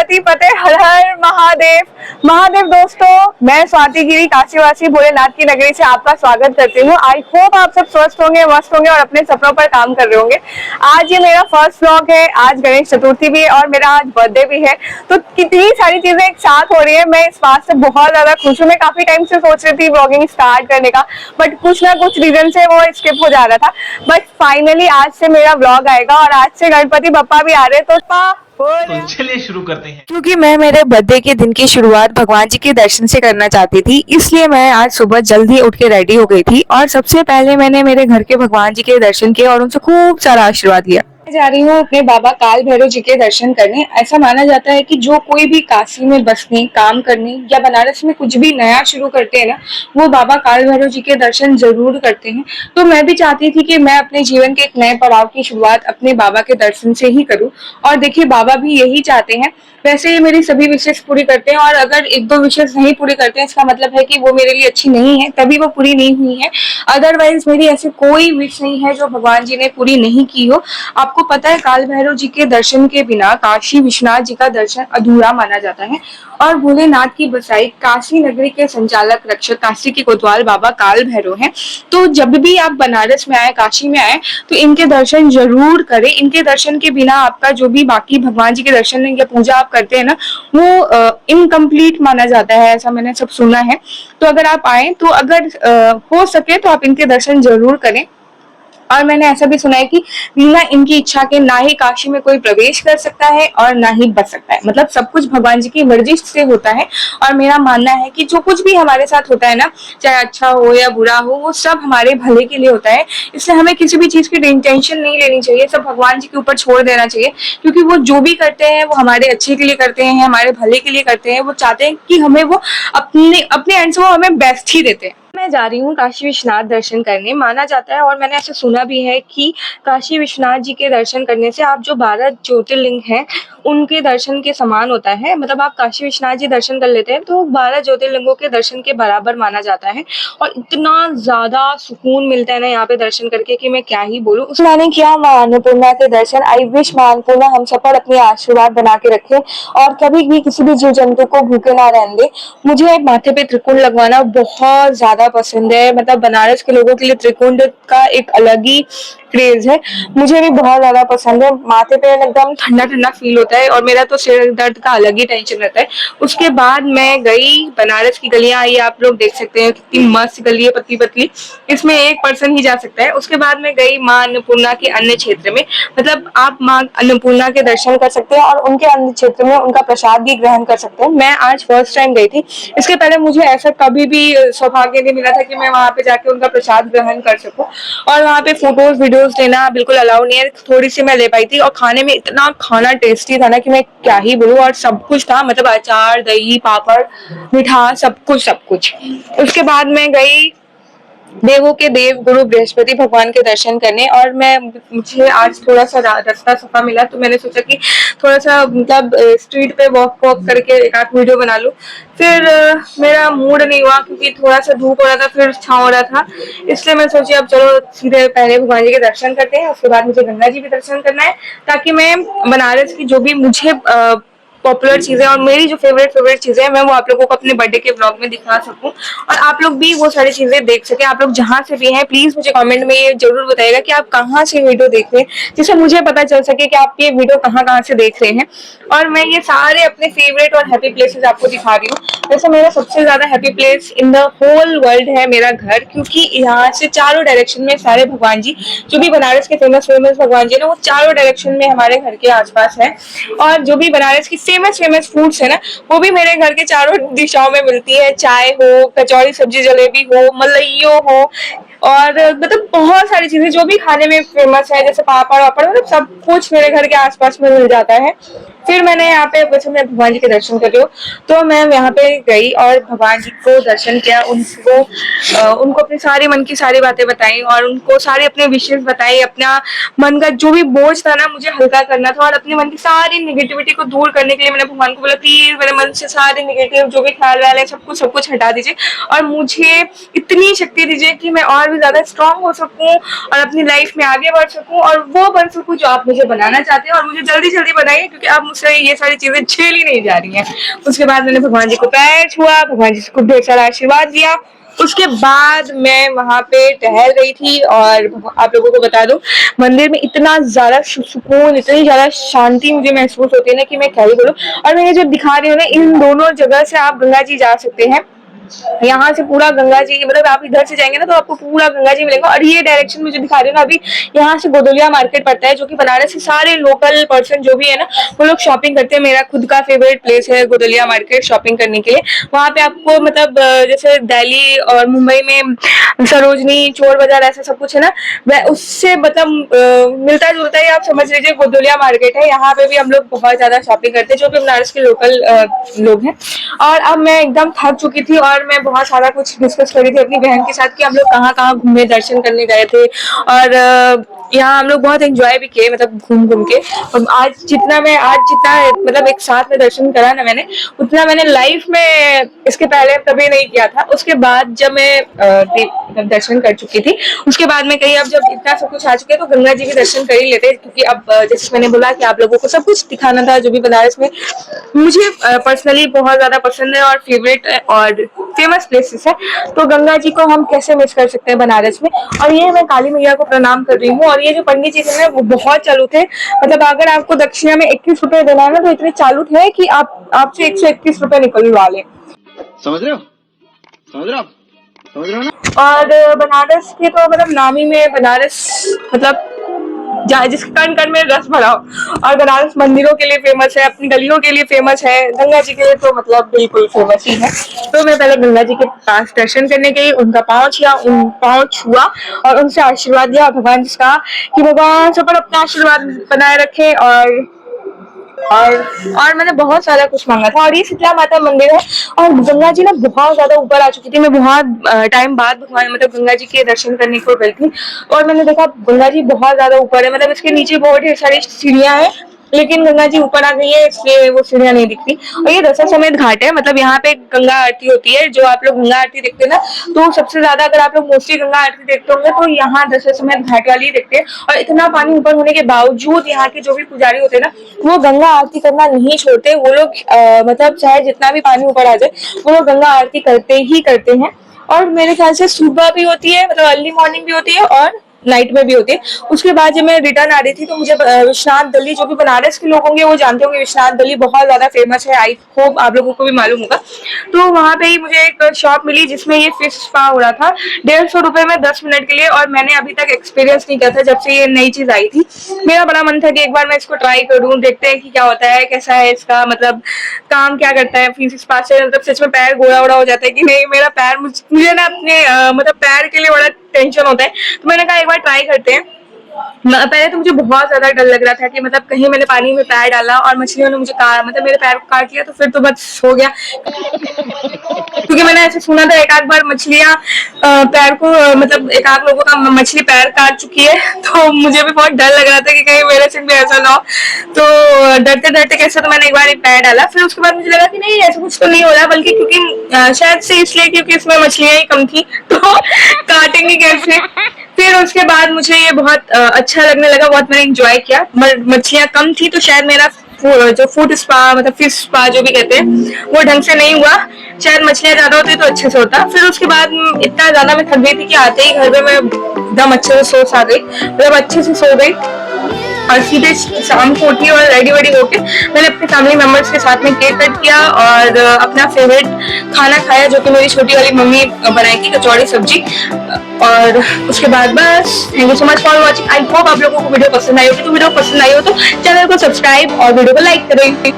पार्वती फतेह, हर हर महादेव। महादेव दोस्तों, मैं स्वाति गिरी काशीवासी भोलेनाथ की नगरी से आपका स्वागत करती हूँ। आई होप आप सब स्वस्थ होंगे, मस्त होंगे और अपने सपनों पर काम कर रहे होंगे। आज ये मेरा फर्स्ट व्लॉग है। आज गणेश चतुर्थी भी है और मेरा आज बर्थडे भी है, तो कितनी सारी चीजें एक साथ हो रही है। मैं इस बात से बहुत ज्यादा खुश हूँ। मैं काफी टाइम से सोच रही थी व्लॉगिंग स्टार्ट करने का, बट कुछ ना कुछ रीजन से वो स्किप हो जा रहा था। बट फाइनली आज से मेरा व्लॉग आएगा और आज से गणपति बप्पा भी आ रहे हैं, तो चलिए शुरू करते हैं। क्योंकि मैं मेरे बर्थडे के दिन की शुरुआत भगवान जी के दर्शन से करना चाहती थी, इसलिए मैं आज सुबह जल्दी उठ के रेडी हो गई थी और सबसे पहले मैंने मेरे घर के भगवान जी के दर्शन किए और उनसे खूब सारा आशीर्वाद लिया। जा रही हूँ अपने बाबा काल भैरव जी के दर्शन करने। ऐसा माना जाता है कि जो कोई भी काशी में बसने, काम करने या बनारस में कुछ भी नया शुरू करते हैं ना, वो बाबा काल भैरव जी के दर्शन जरूर करते हैं। तो मैं भी चाहती थी कि मैं अपने जीवन के एक नए पड़ाव की शुरुआत अपने बाबा के दर्शन से ही करूँ। और देखिए, बाबा भी यही चाहते हैं। वैसे ये मेरी सभी विशेष पूरी करते हैं और अगर एक दो विशेष नहीं पूरी करते हैं, इसका मतलब है कि वो मेरे लिए अच्छी नहीं है, तभी वो पूरी नहीं हुई है। अदरवाइज मेरी ऐसी कोई विश नहीं है जो भगवान जी ने पूरी नहीं की हो। आपको पता है, काल भैरव जी के दर्शन के बिना काशी विश्वनाथ जी का दर्शन अधूरा माना जाता है। और भोलेनाथ की बसाई काशी नगरी के संचालक रक्षक, काशी के कोतवाल बाबा काल भैरव हैं। तो जब भी आप बनारस में आए, काशी में आए, तो इनके दर्शन जरूर करें। इनके दर्शन के बिना आपका जो भी बाकी भगवान जी के दर्शन या पूजा आप करते हैं ना, वो इनकम्प्लीट माना जाता है, ऐसा मैंने सब सुना है। तो अगर आप आए तो अगर हो सके तो आप इनके दर्शन जरूर करें। और मैंने ऐसा भी सुना है कि बिना इनकी इच्छा के ना ही काशी में कोई प्रवेश कर सकता है और ना ही बच सकता है। मतलब सब कुछ भगवान जी की मर्जी से होता है। और मेरा मानना है कि जो कुछ भी हमारे साथ होता है ना, चाहे अच्छा हो या बुरा हो, वो सब हमारे भले के लिए होता है। इसलिए हमें किसी भी चीज की टेंशन नहीं लेनी चाहिए, सब भगवान जी के ऊपर छोड़ देना चाहिए। क्योंकि वो जो भी करते हैं वो हमारे अच्छे के लिए करते हैं, हमारे भले के लिए करते हैं। वो चाहते हैं कि हमें वो अपने अपने एंड से वो हमें बेस्ट ही देते हैं। मैं जा रही हूँ काशी विश्वनाथ दर्शन करने। माना जाता है और मैंने ऐसा सुना भी है कि काशी विश्वनाथ जी के दर्शन करने से आप जो 12 ज्योतिर्लिंग हैं उनके दर्शन के समान होता है। मतलब आप काशी विश्वनाथ जी दर्शन कर लेते हैं तो 12 ज्योतिर्लिंगों के दर्शन के बराबर माना जाता है। और इतना ज्यादा सुकून मिलता है ना यहाँ पे दर्शन करके कि मैं क्या ही बोलूँ। मैंने किया माँ अन्नपूर्णा के दर्शन। आई विश माँ अन्नपूर्णा हम सब पर अपने आशीर्वाद बना के रखे और कभी भी किसी भी जीव जंतु को भूखे ना रहने दे। मुझे माथे पे त्रिकुंड लगवाना बहुत ज्यादा पसंद है। मतलब बनारस के लोगों के लिए त्रिकुंड का एक अलग ही क्रेज है। मुझे भी बहुत ज्यादा पसंद है। माथे पे एकदम ठंडा ठंडा फील होता है और मेरा तो सिर दर्द का अलग ही टेंशन रहता है। उसके बाद मैं गई बनारस की गलियां। ये आप लोग देख सकते हैं कितनी मस्त गली है, पतली पतली, इसमें एक पर्सन ही जा सकता है। उसके बाद मैं गई माँ अन्नपूर्णा के अन्य क्षेत्र में। मतलब आप माँ अन्नपूर्णा के दर्शन कर सकते हैं और उनके अन्य क्षेत्र में उनका प्रसाद भी ग्रहण कर सकते हैं। मैं आज फर्स्ट टाइम गई थी। इसके पहले मुझे ऐसा कभी भी सौभाग्य नहीं मिला था कि मैं वहां पे जाके उनका प्रसाद ग्रहण कर सकूं। और वहां पे फोटोज वीडियोस लेना बिल्कुल अलाउ नहीं है। थोड़ी सी मैं ले पाई थी और खाने में इतना खाना टेस्टी था ना कि मैं क्या ही बोलूं। और सब कुछ था, मतलब अचार, दही, पापड़, मिठास, सब कुछ सब कुछ। उसके बाद मैं गई देवों के देव गुरु बृहस्पति भगवान के दर्शन करने। और मुझे आज थोड़ा सा रास्ता सफा मिला तो मैंने सोचा कि थोड़ा सा मतलब स्ट्रीट पे वॉक वॉक करके एक आध वीडियो बना लूं। फिर मेरा मूड नहीं हुआ क्योंकि थोड़ा सा धूप हो रहा था, फिर छाँव हो रहा था। इसलिए मैं सोची अब चलो सीधे पहले भगवान जी के दर्शन करते हैं, उसके बाद मुझे गंगा जी भी दर्शन करना है, ताकि मैं बनारस की जो भी मुझे पॉपुलर चीजें और मेरी जो फेवरेट चीजें हैं मैं वो आप लोगों को अपने बर्थडे के व्लॉग में दिखा सकूं और आप लोग भी वो सारी चीजें देख सके। आप लोग जहां से भी हैं प्लीज मुझे कमेंट में ये जरूर बताइएगा कि आप कहाँ से वीडियो देख रहे हैं, जिससे मुझे पता चल सके कि आप ये वीडियो कहाँ से देख रहे हैं। और मैं ये सारे अपने फेवरेट और हैप्पी प्लेसेस आपको दिखा रही हूँ। वैसे मेरा सबसे ज्यादा happy place in the whole world है मेरा घर, क्योंकि यहाँ से चारों डायरेक्शन में सारे भगवान जी, जो भी बनारस के फेमस भगवान जी है ना, वो चारों डायरेक्शन में हमारे घर के आसपास है। और जो भी बनारस की फेमस फूड्स है ना, वो भी मेरे घर के चारों दिशाओं में मिलती है। चाय हो, कचौड़ी, सब्जी, जलेबी हो, मलइयो हो, और मतलब बहुत सारी चीजें जो भी खाने में फेमस है, जैसे पापड़ वापड़, मतलब सब कुछ मेरे घर के आसपास में मिल जाता है। फिर मैंने यहाँ पे वैसे मैं भगवान जी के दर्शन कर रही हूँ तो मैं यहाँ पे गई और भगवान जी को दर्शन किया। उनको अपनी सारी मन की सारी बातें बताई और उनको सारे अपने विशेष बताई। अपना मन का जो भी बोझ था ना, मुझे हल्का करना था और अपने मन की सारी निगेटिविटी को दूर करने के लिए मैंने भगवान को बोला प्लीज मेरे मन से सारे निगेटिव जो भी ख्याल वाले सब कुछ हटा दीजिए और मुझे इतनी शक्ति दीजिए कि मैं और भी ज्यादा स्ट्रांग हो सकूं और अपनी लाइफ में आगे बढ़ सकूं और वो बन सकूं जो आप मुझे बनाना चाहते हैं। और मुझे जल्दी जल्दी बनाइए क्योंकि अब मुझसे ये सारी चीजें झेली नहीं जा रही हैं। उसके बाद मैंने भगवान जी को पैर छुआ, भगवान जी से खूब ढेर सारा आशीर्वाद दिया। उसके बाद मैं वहां पे टहल रही थी और आप लोगों को बता दूं, मंदिर में इतना ज्यादा सुकून, इतनी ज्यादा शांति मुझे महसूस होती है ना कि मैं क्या ही बोलूं। और मैं ये जो दिखा रही हूँ ना, इन दोनों जगह से आप गंगा जी जा सकते हैं। यहाँ से पूरा गंगा जी, मतलब आप इधर से जाएंगे ना तो आपको पूरा गंगा जी मिलेगा। और ये डायरेक्शन मुझे दिखा रही हूँ ना अभी, यहाँ से गोदलिया मार्केट पड़ता है, जो कि बनारस के सारे लोकल पर्सन जो भी है ना वो लोग शॉपिंग करते हैं। मेरा खुद का फेवरेट प्लेस है गोदलिया मार्केट शॉपिंग करने के लिए। वहाँ पे आपको मतलब जैसे दिल्ली और मुंबई में सरोजनी, चोर बाजार, ऐसा सब कुछ है ना, वह उससे मतलब मिलता जुलता ही आप समझ लीजिए गोदलिया मार्केट है। यहाँ पे भी हम लोग बहुत ज्यादा शॉपिंग करते हैं, जो भी बनारस के लोकल लोग हैं। और अब मैं एकदम थक चुकी थी और मैं बहुत सारा कुछ डिस्कस कर रही थी अपनी बहन के साथ कि हम लोग कहाँ कहाँ घूमे, दर्शन करने गए थे। और यहाँ हम लोग बहुत एंजॉय भी किए, मतलब घूम घूम के। आज जितना मतलब एक साथ में दर्शन करा ना मैंने, उतना मैंने लाइफ में इसके पहले कभी नहीं किया था। उसके बाद जब मैं दर्शन कर चुकी थी, उसके बाद में कहीं अब जब इतना सब कुछ आ चुके तो गंगा जी के दर्शन कर ही लेते, क्योंकि अब जैसे मैंने बोला कि आप लोगों को सब कुछ दिखाना था जो भी बनारस में मुझे पर्सनली बहुत ज्यादा पसंद है और फेवरेट और फेमस प्लेसेस है। तो गंगा जी को हम कैसे मिस कर सकते हैं बनारस में। और ये मैं काली मैया को प्रणाम कर रही हूँ। और ये जो पंडित जी थे वो बहुत चालू थे, मतलब अगर आपको दक्षिणा में 21 रुपए देना है ना तो इतने चालू थे कि आपसे 121 रुपए निकलवा ले। समझ रहे हो? समझ रहे हो? समझ रहे हो ना? और बनारस के तो मतलब नाम ही में बनारस, मतलब जिसके कण कण में रस भरा हो। और बनारस मंदिरों के लिए फेमस है, अपनी गलियों के लिए फेमस है, गंगा जी के लिए तो मतलब बिल्कुल फेमस ही है। तो मैं पहले गंगा जी के पास दर्शन करने गई, उनका पाँव छुआ और उनसे आशीर्वाद लिया। और भगवान जी से कहा कि भगवान सब पर अपना आशीर्वाद बनाए रखे। और मैंने बहुत सारा कुछ मांगा था। और ये शीतला माता मंदिर है और गंगा जी ना बहुत ज्यादा ऊपर आ चुकी थी। मैं बहुत टाइम बाद भगवान मतलब गंगा जी के दर्शन करने को गई थी और मैंने देखा गंगा जी बहुत ज्यादा ऊपर है, मतलब इसके नीचे बहुत ढेर सारी सीढ़ियां हैं, लेकिन गंगा जी ऊपर आ गई है इसलिए वो सीढ़ियां नहीं दिखती। और ये दशाश्वमेध घाट है, मतलब यहाँ पे गंगा आरती होती है। जो आप लोग गंगा आरती देखते हैं ना, तो सबसे ज्यादा अगर आप लोग मोस्टली गंगा आरती देखते होंगे तो यहाँ दशाश्वमेध घाट वाली ही देखते हैं। और इतना पानी ऊपर होने के बावजूद यहाँ के जो भी पुजारी होते हैं ना, वो गंगा आरती करना नहीं छोड़ते। वो लोग मतलब चाहे जितना भी पानी ऊपर आ जाए वो लोग गंगा आरती करते ही करते हैं। और मेरे ख्याल से सुबह भी होती है, मतलब अर्ली मॉर्निंग भी होती है और नाइट में भी होती है। उसके बाद जब मैं रिटर्न आ रही थी तो मुझे विश्वनाथ गली, जो भी बनारस के लोग होंगे वो जानते होंगे, विश्वनाथ गली बहुत ज्यादा फेमस है, आई होप आप लोगों को भी मालूम होगा। तो वहां पे ही मुझे एक शॉप मिली जिसमें ये फिश स्पा हो रहा था 150 रुपए में 10 मिनट के लिए। और मैंने अभी तक एक्सपीरियंस नहीं किया था जब से ये नई चीज आई थी। मेरा बड़ा मन था कि एक बार मैं इसको ट्राई करूं, देखते हैं कि क्या होता है, कैसा है इसका मतलब काम क्या करता है फिश स्पा से, मतलब सच में पैर गोड़ा वोड़ा हो जाता है कि नहीं। मेरा पैर मुझे ना अपने मतलब पैर के लिए बड़ा टेंशन होता है, तो मैंने कहा एक बार ट्राई करते हैं। पहले तो मुझे बहुत ज्यादा डर लग रहा था कि मतलब कहीं मैंने पानी में पैर डाला और मछलियों ने मुझे मतलब मेरे पैर को काट लिया तो फिर तो बस हो गया। क्योंकि मैंने ऐसे सुना था एक आध बार मछलियां पैर को मतलब एक आध लोगों का मछली पैर काट चुकी है, तो मुझे भी बहुत डर लग रहा था कि कहीं मेरे से भी ऐसा ना हो। तो डरते डरते कैसे तो मैंने एक बार एक पैर डाला, फिर उसके बाद मुझे लगा कि नहीं ऐसा कुछ तो नहीं हो रहा, बल्कि क्योंकि शायद से इसलिए क्योंकि इसमें मछलियां ही कम थी तो काटेंगी कैसे। फिर उसके बाद मुझे ये बहुत अच्छा लगने लगा, बहुत मैंने एंजॉय किया। मछलियां कम थी तो शायद मेरा जो फूड स्पा मतलब फिश स्पा जो भी कहते हैं वो ढंग से नहीं हुआ, शायद मछलियां ज्यादा होती तो अच्छे से होता। फिर उसके बाद इतना ज्यादा मैं थक गई थी कि आते ही घर में मैं एकदम अच्छे से सोच आ गई, मतलब अच्छे से सो गई। और सीधे शाम को उठी और रेडी वेडी होके मैंने अपने फैमिली मेंबर्स के साथ में केक कट किया और अपना फेवरेट खाना खाया जो कि मेरी छोटी वाली मम्मी बनाई थी, कचौड़ी सब्जी। और उसके बाद बस thank you so much for watching. I hope आप लोगों को वीडियो पसंद आई होगी, तो वीडियो पसंद आई हो तो चैनल को सब्सक्राइब और वीडियो को लाइक करें।